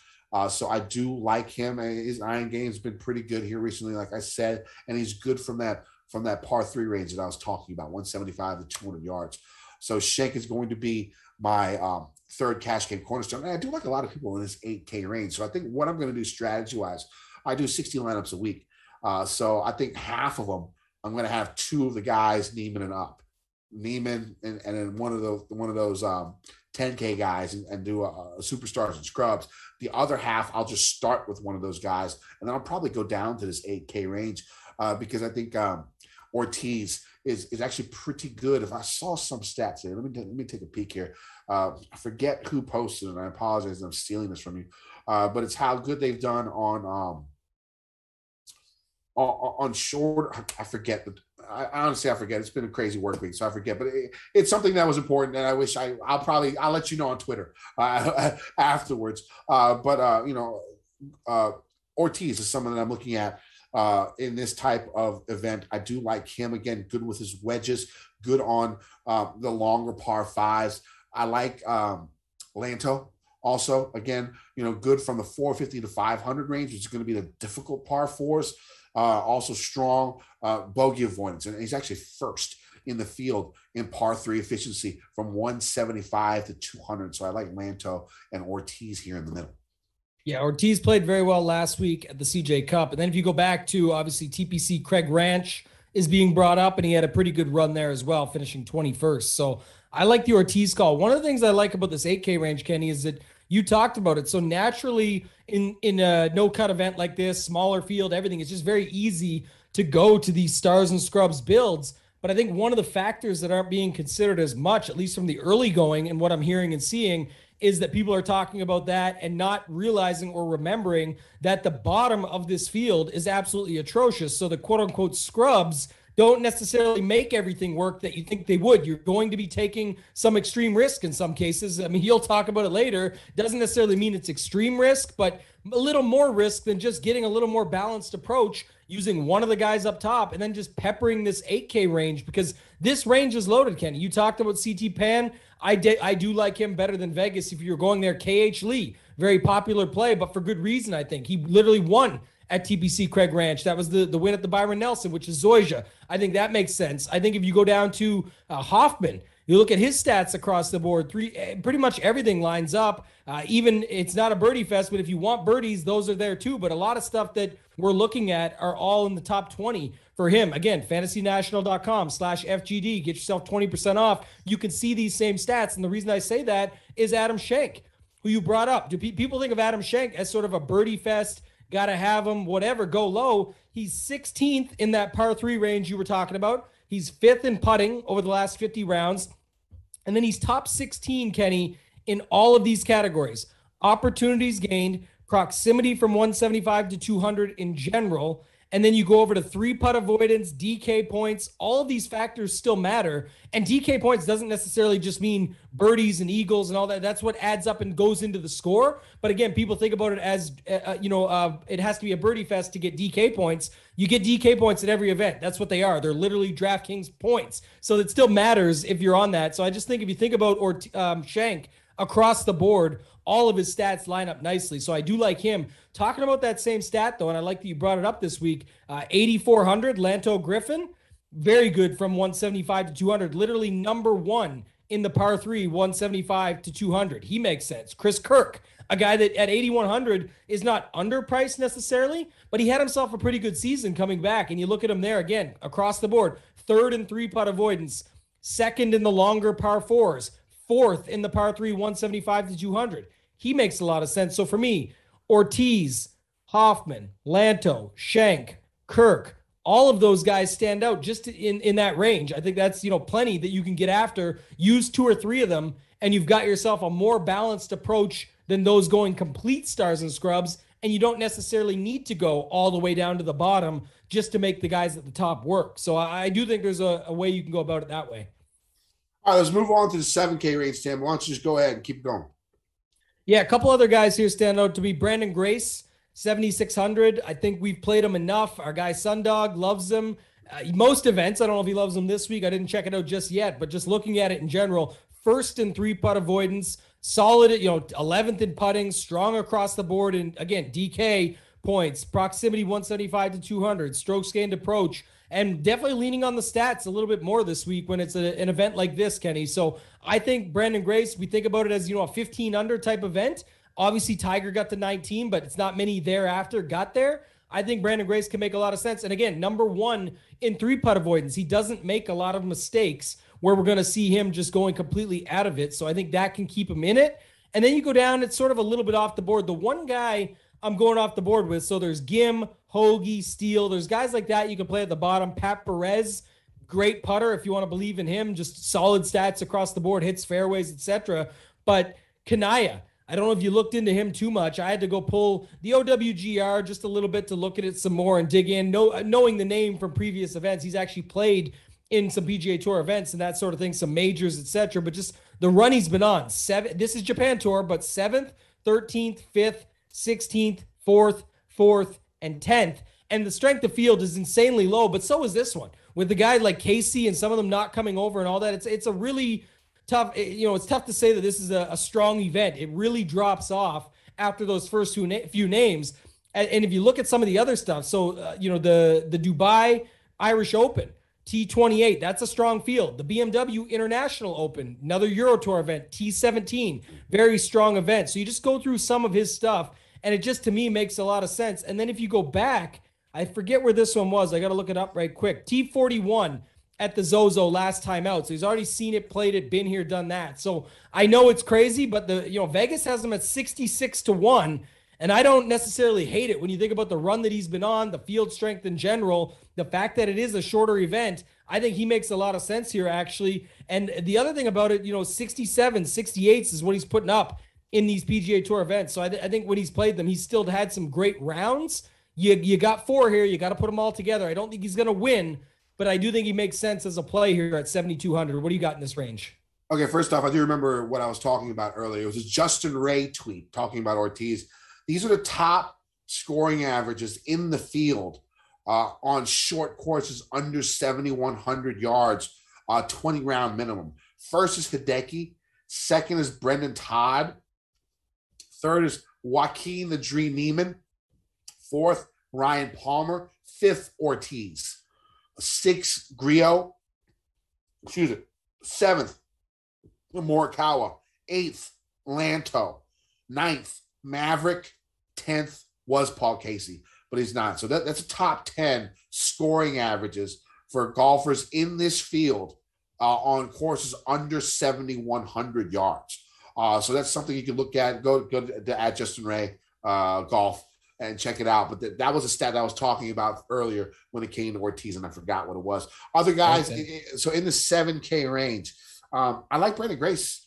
So I do like him. His iron game has been pretty good here recently, like I said, and he's good from that par 3 range that I was talking about, 175 to 200 yards. So Schenk is going to be my 3rd cash game cornerstone. And I do like a lot of people in this 8K range. So I think what I'm going to do strategy-wise, I do 60 lineups a week. So I think half of them I'm going to have two of the guys Neiman and up. Neiman and then one of those 10K guys and do a superstars and scrubs. The other half, I'll just start with one of those guys, and then I'll probably go down to this 8K range because I think Ortiz is actually pretty good. If I saw some stats here, let me take a peek here. I forget who posted it, and I apologize, I'm stealing this from you, but it's how good they've done on short. I forget, but I honestly forget. It's been a crazy work week, so I forget. But it's something that was important, and I wish I'll let you know on Twitter afterwards. Ortiz is someone that I'm looking at in this type of event. I do like him, again, good with his wedges, good on the longer par fives. I like Lanto also, again, good from the 450 to 500 range, which is going to be the difficult par fours. Also strong bogey avoidance, and he's actually first in the field in par 3 efficiency from 175 to 200. So I like Lanto and Ortiz here in the middle. Yeah, Ortiz played very well last week at the CJ Cup. And then if you go back to, obviously, TPC Craig Ranch is being brought up, and he had a pretty good run there as well, finishing 21st. So I like the Ortiz call. One of the things I like about this 8K range, Kenny, is that you talked about it. So naturally, in a no-cut event like this, smaller field, everything, it's just very easy to go to these stars and scrubs builds. But I think one of the factors that aren't being considered as much, at least from the early going and what I'm hearing and seeing, is that people are talking about that and not realizing or remembering that the bottom of this field is absolutely atrocious. So the quote-unquote scrubs don't necessarily make everything work that you think they would. You're going to be taking some extreme risk in some cases. I mean, you'll talk about it later. Doesn't necessarily mean it's extreme risk, but a little more risk than just getting a little more balanced approach using one of the guys up top and then just peppering this 8K range, because this range is loaded, Kenny. You talked about CT Pan. I do like him better than Vegas if you're going there. KH Lee, very popular play, but for good reason, I think. He literally won at TPC Craig Ranch. That was the win at the Byron Nelson, which is Zoysia. I think that makes sense. I think if you go down to Hoffman, you look at his stats across the board, pretty much everything lines up. Even it's not a birdie fest, but if you want birdies, those are there too. But a lot of stuff that we're looking at are all in the top 20 for him. Again, fantasynational.com/FGD. Get yourself 20% off. You can see these same stats. And the reason I say that is Adam Schenk, who you brought up. Do people think of Adam Schenk as sort of a birdie fest? Got to have him, whatever, go low. He's 16th in that par 3 range you were talking about. He's 5th in putting over the last 50 rounds. And then he's top 16, Kenny, in all of these categories. Opportunities gained, proximity from 175 to 200 in general. And then you go over to 3-putt avoidance, DK points. All of these factors still matter. And DK points doesn't necessarily just mean birdies and eagles and all that. That's what adds up and goes into the score. But again, people think about it as, it has to be a birdie fest to get DK points. You get DK points at every event. That's what they are. They're literally DraftKings points. So it still matters if you're on that. So I just think if you think about Schenk across the board, all of his stats line up nicely. So I do like him. Talking about that same stat, though, and I like that you brought it up this week, 8,400, Lanto Griffin, very good from 175 to 200, literally number one in the par 3, 175 to 200. He makes sense. Chris Kirk, a guy that at 8,100 is not underpriced necessarily, but he had himself a pretty good season coming back. And you look at him there again, across the board, 3rd in 3-putt avoidance, 2nd in the longer par 4s, 4th in the par 3, 175 to 200. He makes a lot of sense. So for me, Ortiz, Hoffman, Lanto, Schenk, Kirk, all of those guys stand out just in that range. I think that's, plenty that you can get after. Use 2 or 3 of them, and you've got yourself a more balanced approach than those going complete stars and scrubs, and you don't necessarily need to go all the way down to the bottom just to make the guys at the top work. So I do think there's a way you can go about it that way. All right, let's move on to the 7K range, Tim. Why don't you just go ahead and keep going? Yeah, a couple other guys here stand out to me. Brandon Grace, 7,600. I think we've played him enough. Our guy Sundog loves him. Most events, I don't know if he loves them this week. I didn't check it out just yet, but just looking at it in general, 1st in 3-putt avoidance, solid at 11th in putting, strong across the board, and again, DK points, proximity 175 to 200, strokes gained approach, and definitely leaning on the stats a little bit more this week when it's an event like this, Kenny. So I think Brandon Grace, we think about it as, a 15 under type event. Obviously, Tiger got to 19, but it's not many thereafter got there. I think Brandon Grace can make a lot of sense. And again, number one in 3-putt avoidance. He doesn't make a lot of mistakes where we're going to see him just going completely out of it. So I think that can keep him in it. And then you go down, it's sort of a little bit off the board. The one guy I'm going off the board with, so there's Gim, Hoagie, Steele. There's guys like that you can play at the bottom. Pat Perez, great putter if you want to believe in him. Just solid stats across the board, hits fairways, etc. But Kanaya, I don't know if you looked into him too much. I had to go pull the OWGR just a little bit to look at it some more and dig in. Knowing the name from previous events, he's actually played in some PGA Tour events and that sort of thing, some majors, etc. But just the run he's been on. This is Japan Tour, but 7th, 13th, 5th, 16th, 4th, and 10th. And the strength of field is insanely low, but so is this one. With the guy like Casey and some of them not coming over and all that, it's a really tough, it's tough to say that this is a strong event. It really drops off after those first few names. And if you look at some of the other stuff, so, the Dubai Irish Open, T28, that's a strong field. The BMW International Open, another Euro Tour event, T17, very strong event. So you just go through some of his stuff, and it just, to me, makes a lot of sense. And then if you go back, I forget where this one was. I got to look it up right quick. T41 at the ZOZO last time out. So he's already seen it, played it, been here, done that. So I know it's crazy, but Vegas has him at 66-1. And I don't necessarily hate it when you think about the run that he's been on, the field strength in general, the fact that it is a shorter event. I think he makes a lot of sense here, actually. And the other thing about it, 67, 68s is what he's putting up in these PGA Tour events. So I think when he's played them, he's still had some great rounds. You got 4 here. You got to put them all together. I don't think he's going to win, but I do think he makes sense as a play here at 7,200. What do you got in this range? Okay, first off, I do remember what I was talking about earlier. It was a Justin Ray tweet talking about Ortiz. These are the top scoring averages in the field on short courses under 7,100 yards, 20-round minimum. First is Hideki. Second is Brendan Todd. Third is Joaquin the Dream Neiman. Fourth, Ryan Palmer. Fifth, Ortiz. Sixth, Griot. Seventh, Morikawa. Eighth, Lanto. Ninth, Maverick. 10th was Paul Casey, but he's not. So that's a top 10 scoring averages for golfers in this field on courses under 7,100 yards. So that's something you can look at. Go to at Justin Ray Golf and check it out. But that was a stat that I was talking about earlier when it came to Ortiz, and I forgot what it was. Other guys, so in the 7K range, I like Brandon Grace.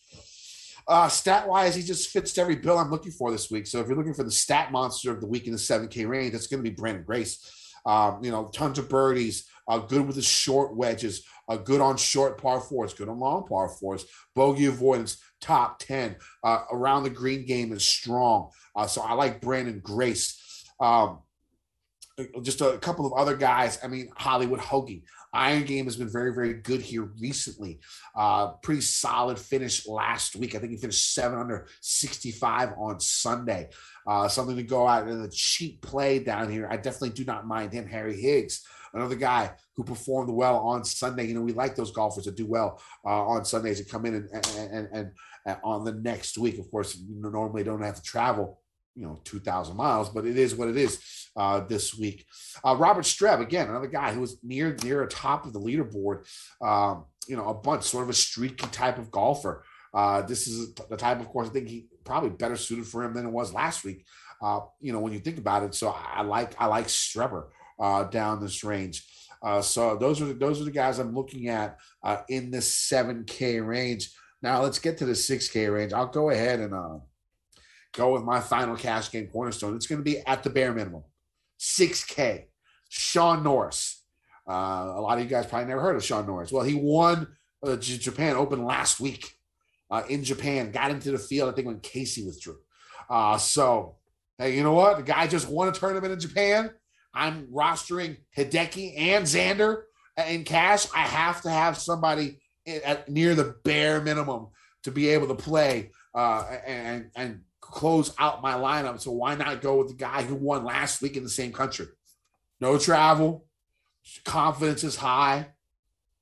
Stat-wise, he just fits every bill I'm looking for this week. So if you're looking for the stat monster of the week in the 7K range, that's going to be Brandon Grace. Tons of birdies, good with the short wedges, good on short par 4s, good on long par 4s, bogey avoidance, top 10. Around the green game is strong. So I like Brandon Grace. Just a couple of other guys. Hollywood Hoagie. Iron game has been very, very good here recently. Pretty solid finish last week. I think he finished 7 under 65 on Sunday. Something to go out in a cheap play down here. I definitely do not mind him. Harry Higgs, another guy who performed well on Sunday. We like those golfers that do well on Sundays and come in and on the next week. Of course, normally don't have to travel 2,000 miles, but it is what it is this week. Robert Streb, again, another guy who was near a top of the leaderboard, a bunch, sort of a streaky type of golfer. This is the type of course I think he probably better suited for him than it was last week, when you think about it. So I like Streber down this range. So those are the guys I'm looking at in this 7K range. Now let's get to the 6K range. I'll go ahead and go with my final cash game cornerstone. It's going to be at the bare minimum, 6K. Sean Norris. A lot of you guys probably never heard of Sean Norris. Well, he won the Japan Open last week in Japan. Got into the field, I think, when Casey withdrew. So, hey, you know what? The guy just won a tournament in Japan. I'm rostering Hideki and Xander in cash. I have to have somebody near the bare minimum to be able to play and close out my lineup. So why not go with the guy who won last week in the same country? No travel, confidence is high.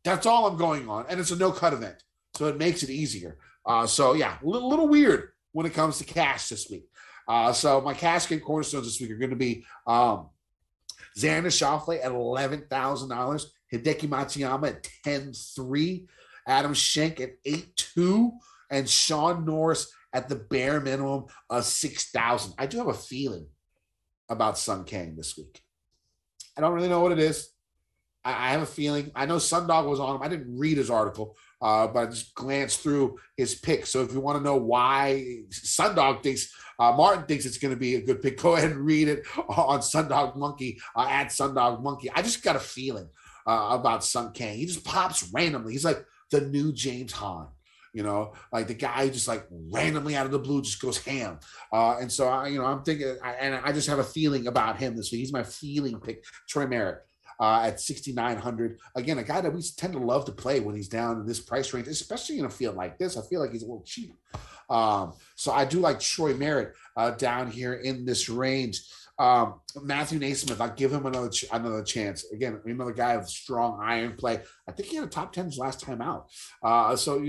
That's all I'm going on, and it's a no-cut event, so it makes it easier. So yeah, a little weird when it comes to cash this week. So my cash game cornerstones this week are going to be Xander Schauffele at $11,000. Hideki Matsuyama at 10-3. Adam Schenk at 8-2. And Sean Norris at the bare minimum of 6,000. I do have a feeling about Sung Kang this week. I don't really know what it is. I have a feeling. I know Sundog was on him. I didn't read his article, but I just glanced through his pick. So if you want to know why Sundog thinks, Martin thinks it's going to be a good pick, go ahead and read it on Sundog Monkey, at Sundog Monkey. I just got a feeling about Sung Kang. He just pops randomly. He's like the new James Hahn. Like the guy who just like randomly out of the blue just goes ham. And so, I'm thinking, and I just have a feeling about him this week. He's my feeling pick, Troy Merritt at 6,900. Again, a guy that we tend to love to play when he's down in this price range, especially in a field like this. I feel like he's a little cheap. So I do like Troy Merritt down here in this range. Matthew Naismith, I'll give him another chance. Again, another guy with strong iron play. I think he had a top 10s last time out. So,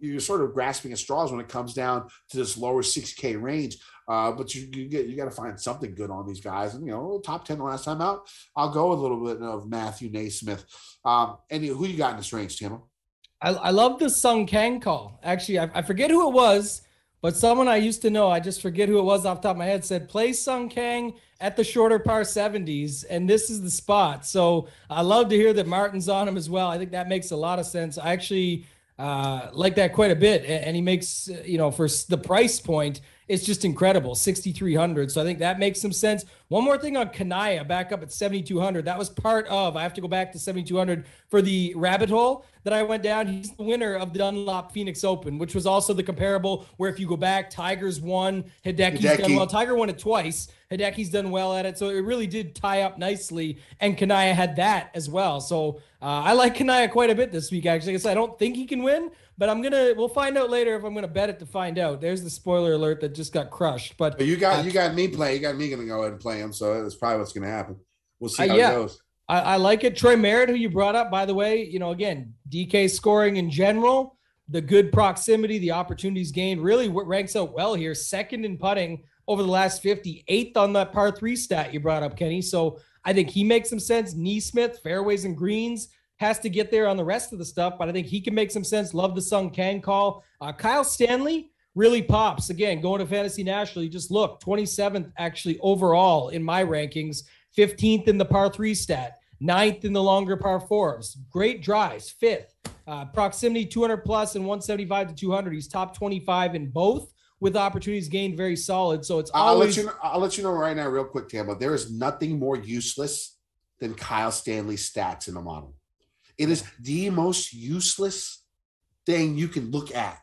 you're sort of grasping at straws when it comes down to this lower 6K range. But you got to find something good on these guys. And, top 10 the last time out, I'll go with a little bit of Matthew Naismith. And who you got in this range, Tim? I love the Sung Kang call. Actually, I forget who it was, but someone I used to know, I just forget who it was off the top of my head, said play Sung Kang at the shorter par 70s, and this is the spot. So I love to hear that Martin's on him as well. I think that makes a lot of sense. I actually like that quite a bit, and he makes, for the price point, it's just incredible, 6,300. So I think that makes some sense. One more thing on Kanaya, back up at 7,200. That was part of, I have to go back to 7,200 for the rabbit hole that I went down. He's the winner of the Dunlop Phoenix Open, which was also the comparable where if you go back, Tiger's won, Hideki's done well. Tiger won it twice. Hideki's done well at it. So it really did tie up nicely. And Kanaya had that as well. So I like Kanaya quite a bit this week, actually. I don't think he can win, but we'll find out later if I'm going to bet it to find out. There's the spoiler alert that just got crushed. But you got me playing. You got me going to go ahead and play him. So that's probably what's going to happen. We'll see how it goes. I like it. Troy Merritt, who you brought up, by the way, again, DK scoring in general, the good proximity, the opportunities gained really ranks out well here. Second in putting over the last 50, 8th on that par 3 stat you brought up, Kenny. So I think he makes some sense. Neesmith, fairways and greens, has to get there on the rest of the stuff, but I think he can make some sense. Love the Sung Kang call. Kyle Stanley really pops. Again, going to Fantasy National, you just look, 27th actually overall in my rankings, 15th in the par 3 stat, 9th in the longer par 4s. Great drives, 5th. Proximity 200 plus and 175 to 200. He's top 25 in both, with opportunities gained very solid. So it's always... I'll let you know right now real quick, Tambo. There is nothing more useless than Kyle Stanley's stats in a model. It is the most useless thing you can look at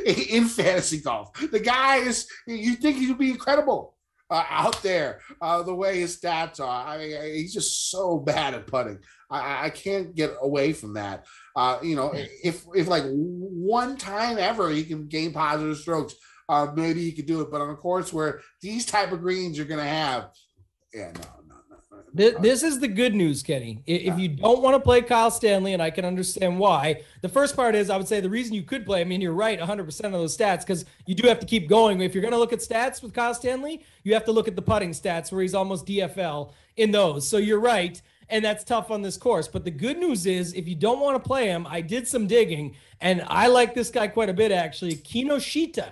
in fantasy golf. The guy is, you think he'll be incredible out there, the way his stats are. I mean, he's just so bad at putting. I can't get away from that. If like one time ever he can gain positive strokes, maybe he could do it. But on a course where these type of greens you're going to have, no. This is the good news, Kenny. If you don't want to play Kyle Stanley, and I can understand why, the first part is I would say the reason you could play, you're right, 100% of those stats, because you do have to keep going. If you're going to look at stats with Kyle Stanley, you have to look at the putting stats where he's almost DFL in those. So you're right, and that's tough on this course. But the good news is if you don't want to play him, I did some digging, and I like this guy quite a bit, actually. Kinoshita.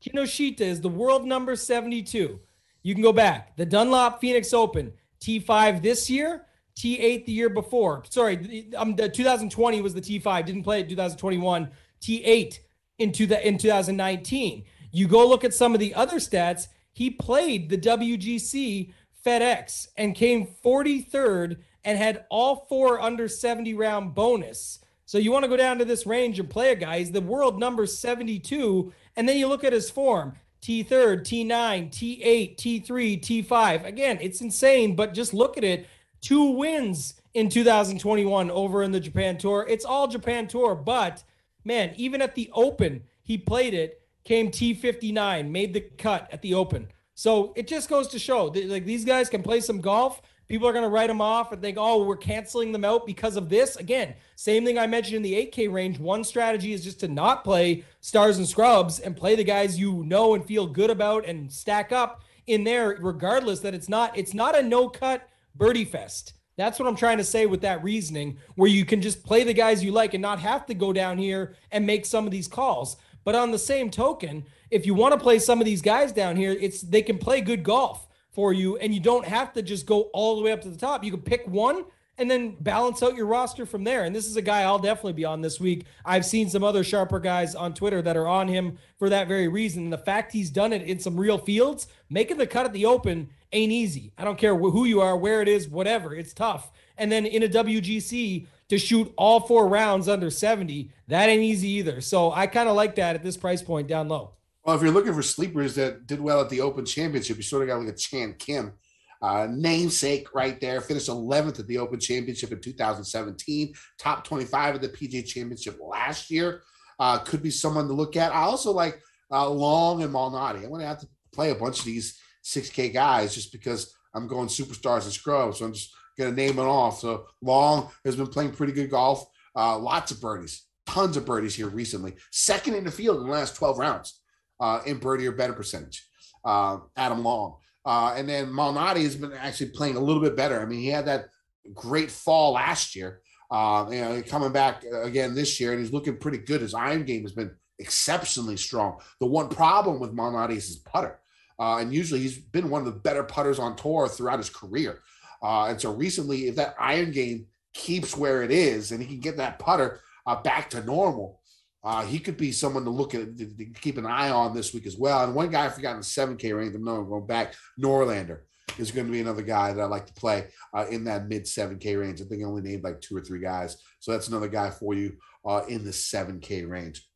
Kinoshita is the world number 72. You can go back. The Dunlop Phoenix Open. T5 this year, T8 the year before. Sorry, the 2020 was the T5. Didn't play it 2021. T8 in 2019. You go look at some of the other stats. He played the WGC FedEx and came 43rd and had all 4 under 70 round bonus. So you want to go down to this range and play a guy. He's the world number 72. And then you look at his form. T3, T9, T8, T3, T5. Again, it's insane, but just look at it. 2 wins in 2021 over in the Japan Tour. It's all Japan Tour, but man, even at the Open, he played it, came T59, made the cut at the Open. So it just goes to show that, like, these guys can play some golf. People are going to write them off and think, oh, we're canceling them out because of this. Again, same thing I mentioned in the 8K range. One strategy is just to not play stars and scrubs and play the guys you know and feel good about and stack up in there, regardless that it's not a no-cut birdie fest. That's what I'm trying to say with that reasoning, where you can just play the guys you like and not have to go down here and make some of these calls. But on the same token, if you want to play some of these guys down here, they can play good golf for you, and you don't have to just go all the way up to the top. You can pick one and then balance out your roster from there. And this is a guy I'll definitely be on this week. I've seen some other sharper guys on Twitter that are on him for that very reason. And the fact he's done it in some real fields, making the cut at the Open ain't easy. I don't care who you are, where it is, whatever. It's tough. And then in a WGC to shoot all 4 rounds under 70, that ain't easy either. So I kind of like that at this price point down low. Well, if you're looking for sleepers that did well at the Open Championship, you sort of got like a Chan Kim. Namesake right there, finished 11th at the Open Championship in 2017, top 25 at the PGA Championship last year. Could be someone to look at. I also like Long and Malnati. I'm going to have to play a bunch of these 6K guys just because I'm going superstars and scrubs. So I'm just going to name it off. So Long has been playing pretty good golf. Lots of birdies, tons of birdies here recently. Second in the field in the last 12 rounds in birdie or better percentage. Adam Long. And then Malnati has been actually playing a little bit better. I mean, he had that great fall last year, coming back again this year, and he's looking pretty good. His iron game has been exceptionally strong. The one problem with Malnati is his putter. And usually he's been one of the better putters on tour throughout his career. And so recently, if that iron game keeps where it is and he can get that putter back to normal, he could be someone to look at, to keep an eye on this week as well. And one guy I forgot in the 7K range, I'm going back, Norlander is going to be another guy that I like to play in that mid 7K range. I think I only named like 2 or 3 guys. So that's another guy for you in the 7K range.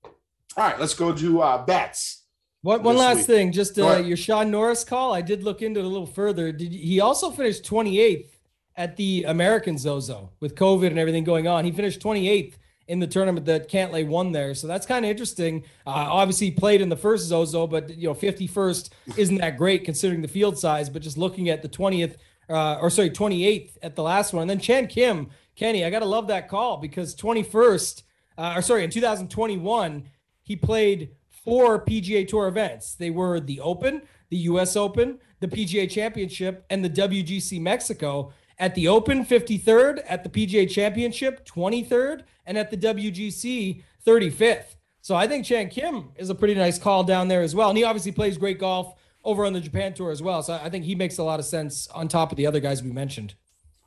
All right, let's go to bets. One last thing, just your Sean Norris call. I did look into it a little further. He also finished 28th at the American ZOZO with COVID and everything going on. He finished 28th in the tournament that Cantlay won there. So that's kind of interesting. Obviously played in the first ZOZO, but 51st isn't that great considering the field size, but just looking at the 28th at the last one. And then Chan Kim, Kenny, I got to love that call because in 2021, he played 4 PGA Tour events. They were the Open, the US Open, the PGA Championship, and the WGC Mexico. At the Open, 53rd, at the PGA Championship, 23rd, and at the WGC, 35th. So I think Chan Kim is a pretty nice call down there as well. And he obviously plays great golf over on the Japan Tour as well. So I think he makes a lot of sense on top of the other guys we mentioned.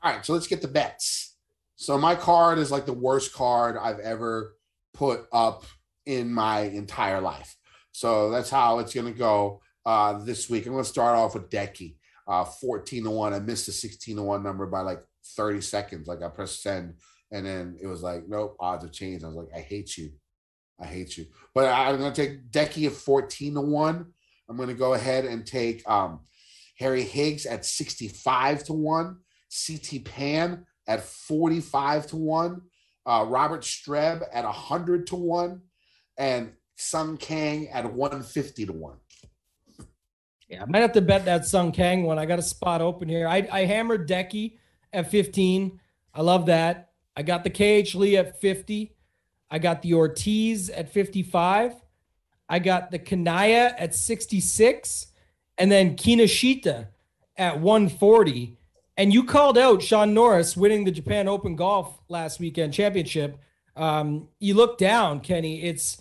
All right, so let's get the bets. So my card is like the worst card I've ever put up in my entire life. So that's how it's going to go this week. I'm going to start off with Decky. 14-1. I missed the 16-1 number by like 30 seconds. Like I pressed send and then it was like, nope, odds have changed. I was like, I hate you. But I'm going to take Decky at 14-1. I'm going to go ahead and take Harry Higgs at 65-1, CT Pan at 45-1, Robert Streb at 100-1, and Sung Kang at 150-1. Yeah, I might have to bet that Sung Kang one. I got a spot open here. I hammered Decky at 15. I love that. I got the KH Lee at 50. I got the Ortiz at 55. I got the Kanaya at 66. And then Kinoshita at 140. And you called out Sean Norris winning the Japan Open Golf last weekend championship. You look down, Kenny. It's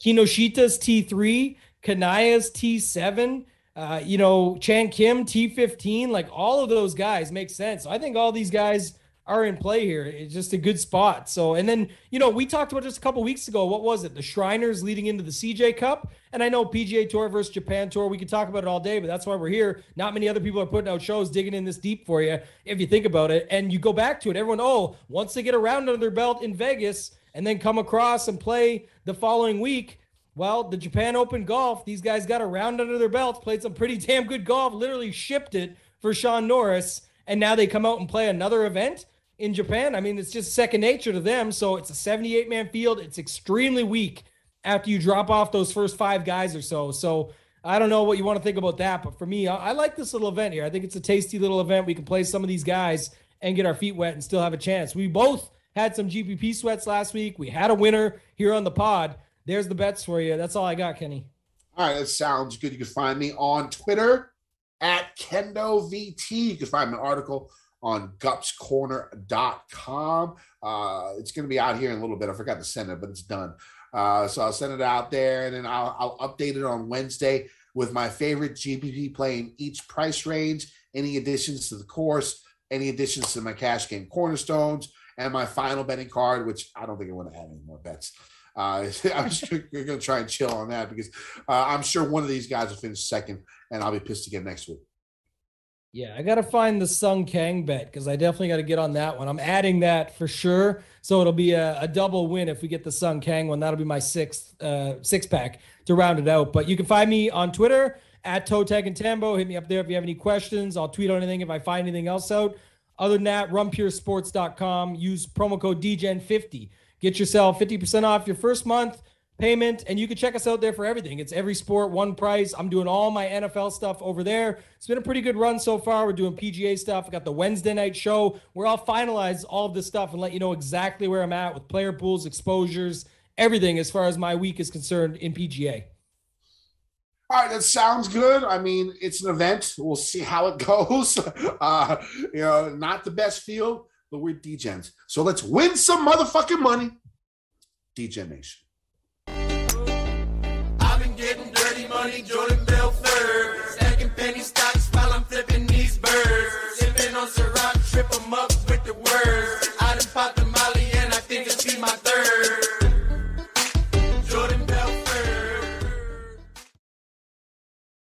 Kinoshita's T3, Kanaya's T7. Chan Kim, T15, like all of those guys make sense. So I think all these guys are in play here. It's just a good spot. So, and then, we talked about just a couple weeks ago, what was it? The Shriners leading into the CJ Cup. And I know PGA Tour versus Japan Tour, we could talk about it all day, but that's why we're here. Not many other people are putting out shows digging in this deep for you, if you think about it. And you go back to it, everyone, once they get a round under their belt in Vegas and then come across and play the following week, well, the Japan Open Golf, these guys got a round under their belts, played some pretty damn good golf, literally shipped it for Sean Norris, and now they come out and play another event in Japan. I mean, it's just second nature to them, so it's a 78-man field. It's extremely weak after you drop off those first 5 guys or so. So I don't know what you want to think about that, but for me, I like this little event here. I think it's a tasty little event. We can play some of these guys and get our feet wet and still have a chance. We both had some GPP sweats last week. We had a winner here on the pod. There's the bets for you. That's all I got, Kenny. All right, that sounds good. You can find me on Twitter at Kendo VT. You can find an article on gupscorner.com. It's going to be out here in a little bit. I forgot to send it, but it's done. So I'll send it out there, and then I'll update it on Wednesday with my favorite GPP play in each price range, any additions to the course, any additions to my cash game cornerstones, and my final betting card, which I don't think I want to add any more bets. I'm sure you're going to try and chill on that because I'm sure one of these guys will finish second, and I'll be pissed again next week. Yeah, I got to find the Sung Kang bet because I definitely got to get on that one. I'm adding that for sure. So it'll be a double win if we get the Sung Kang one. That'll be my six pack to round it out. But you can find me on Twitter at Totag and Tambo. Hit me up there if you have any questions. I'll tweet on anything if I find anything else out. Other than that, runpuresports.com. Use promo code DGEN50. Get yourself 50% off your first month payment, and you can check us out there for everything. It's every sport, one price. I'm doing all my NFL stuff over there. It's been a pretty good run so far. We're doing PGA stuff. I got the Wednesday night show where I'll finalize all of this stuff and let you know exactly where I'm at with player pools, exposures, everything as far as my week is concerned in PGA. All right, that sounds good. I mean, it's an event. We'll see how it goes. Not the best field, but we're Degens. So let's win some motherfucking money. Degen Nation. Getting dirty money, Jordan